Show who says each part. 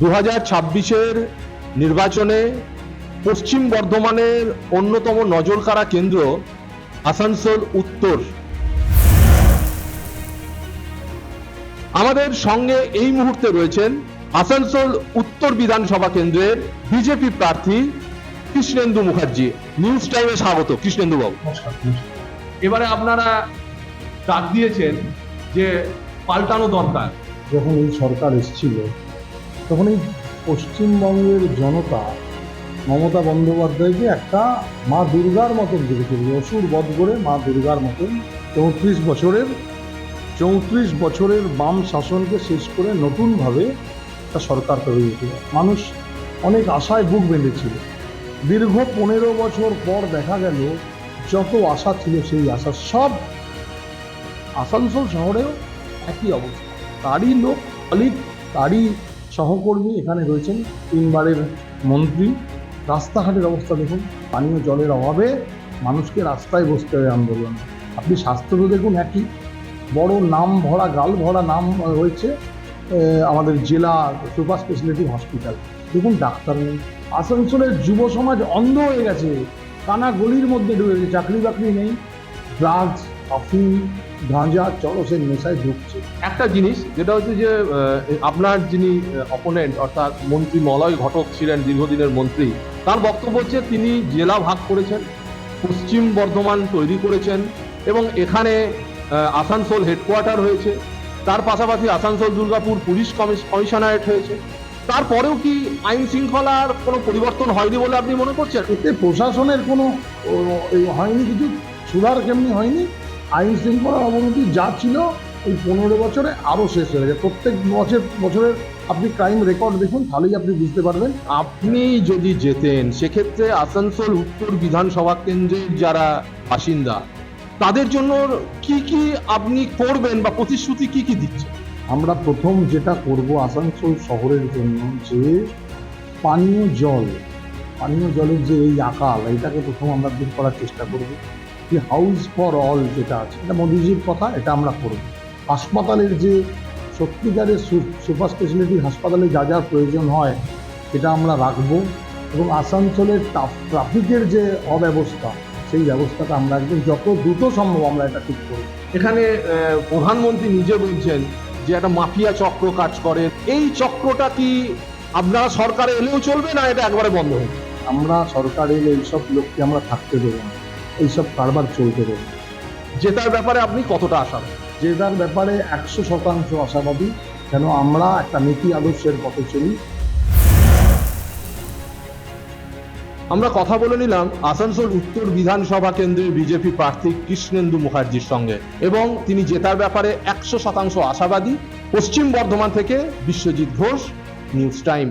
Speaker 1: 2026-এর নির্বাচনে পশ্চিম বর্ধমানের অন্যতম নজরকাড়া কেন্দ্র আসানসোল উত্তর। আমাদের সঙ্গে এই মুহূর্তে রয়েছেন আসানসোল উত্তর বিধানসভা কেন্দ্রের বিজেপি প্রার্থী কৃষ্ণেন্দু মুখার্জি। নিউজ টাইমে স্বাগত কৃষ্ণেন্দু বাবু। এবারে আপনারা ডাক দিয়েছেন যে পাল্টানো দরকার।
Speaker 2: যখন এই সরকার এসেছিল তখন এই পশ্চিমবঙ্গের জনতা মমতা বন্দ্যোপাধ্যায়কে একটা মা দুর্গার মতন দেখেছিল, অসুর বধ করে মা দুর্গার মতন 34 বছরের বাম শাসনকে শেষ করে নতুনভাবে একটা সরকার তৈরি হয়েছিল। মানুষ অনেক আশায় বুক বেঁধেছিল। দীর্ঘ 15 বছর পর দেখা গেল যত আশা ছিল সেই আশা সব আসানসোল শহরেও একই অবস্থা। তারই লোক অলিক, তারই সহকর্মী এখানে রয়েছেন 3 বারের মন্ত্রী। রাস্তাঘাটের অবস্থা দেখুন, পানীয় জলের অভাবে মানুষকে রাস্তায় বসতে হয় আন্দোলন। আপনি স্বাস্থ্য তো দেখুন একই, বড় নাম ভরা গাল ভরা নাম হয়েছে আমাদের জেলা সুপার স্পেশালিটি হসপিটাল। দেখুন ডাক্তার নেই। আসানসোলের যুব সমাজ অন্ধ হয়ে গেছে, কানা গলির মধ্যে ঢুকে গেছে, চাকরি বাকরি নেই, ড্রাগস, আফিম, গাঁজা, চরসের নেশায় ঢুকছে।
Speaker 1: একটা জিনিস যেটা হচ্ছে যে আপনার যিনি অপোনেন্ট অর্থাৎ মন্ত্রী মলয় ঘটক ছিলেন, দীর্ঘদিনের মন্ত্রী, তার বক্তব্য হচ্ছে তিনি জেলা ভাগ করেছেন, পশ্চিম বর্ধমান তৈরি করেছেন এবং এখানে আসানসোল হেডকোয়ার্টার হয়েছে, তার পাশাপাশি আসানসোল দুর্গাপুর পুলিশ কমিশনারেট হয়েছে। তারপরেও কি আইন শৃঙ্খলার কোনো পরিবর্তন হয়নি বলে আপনি মনে করছেন?
Speaker 2: এতে প্রশাসনের কোনো হয়নি, কিছু সুধার কেমনি হয়নি। আইন শৃঙ্খলার অবনতি যা ছিল এই 15 বছরে আরও শেষ হয়ে গেছে। প্রত্যেক বছরের আপনি ক্রাইম রেকর্ড দেখুন, তাহলেই আপনি বুঝতে পারবেন।
Speaker 1: আপনি যদি যেতেন সেক্ষেত্রে আসানসোল উত্তর বিধানসভা কেন্দ্রের যারা বাসিন্দা তাদের জন্য কি কি আপনি করবেন বা প্রতিশ্রুতি কি কি দিচ্ছেন?
Speaker 2: আমরা প্রথম যেটা করব আসানসোল শহরের জন্য, যে পানীয় জলের যে এই আকাল, এইটাকে প্রথম আমরা দূর করার চেষ্টা করব। যে হাউস ফর অল যেটা আছে, এটা মোদিজির কথা, এটা আমরা করব। হাসপাতালের যে সত্যিকারের সুপার স্পেশালিটি হাসপাতালে যা যা প্রয়োজন হয় সেটা আমরা রাখবো এবং আসানসোলের ট্রাফিকের যে অব্যবস্থা সেই ব্যবস্থাটা আমরা একদম যত দ্রুত সম্ভব আমরা এটা ঠিক করব।
Speaker 1: এখানে প্রধানমন্ত্রী নিজে বলছেন যে একটা মাফিয়া চক্র কাজ করে। এই চক্রটা কি আপনারা সরকারে এলেও চলবে না এটা একবারে বন্ধ হবে?
Speaker 2: আমরা সরকার এলে এইসব লোককে আমরা থাকতে দেবো না, এইসব কারবার চলতে দেবো না।
Speaker 1: জেতার ব্যাপারে আপনি কতটা আশাবাদী?
Speaker 2: জেতার ব্যাপারে 100% আশাবাদী, কেন আমরা একটা নীতি আদর্শের পথে চলি।
Speaker 1: আমরা কথা বলে নিলাম আসানসোল উত্তর বিধানসভা কেন্দ্রের বিজেপি প্রার্থী কৃষ্ণেন্দু মুখার্জির সঙ্গে এবং তিনি জেতার ব্যাপারে 100% আশাবাদী। পশ্চিম বর্ধমান থেকে বিশ্বজিৎ ঘোষ, নিউজ টাইম।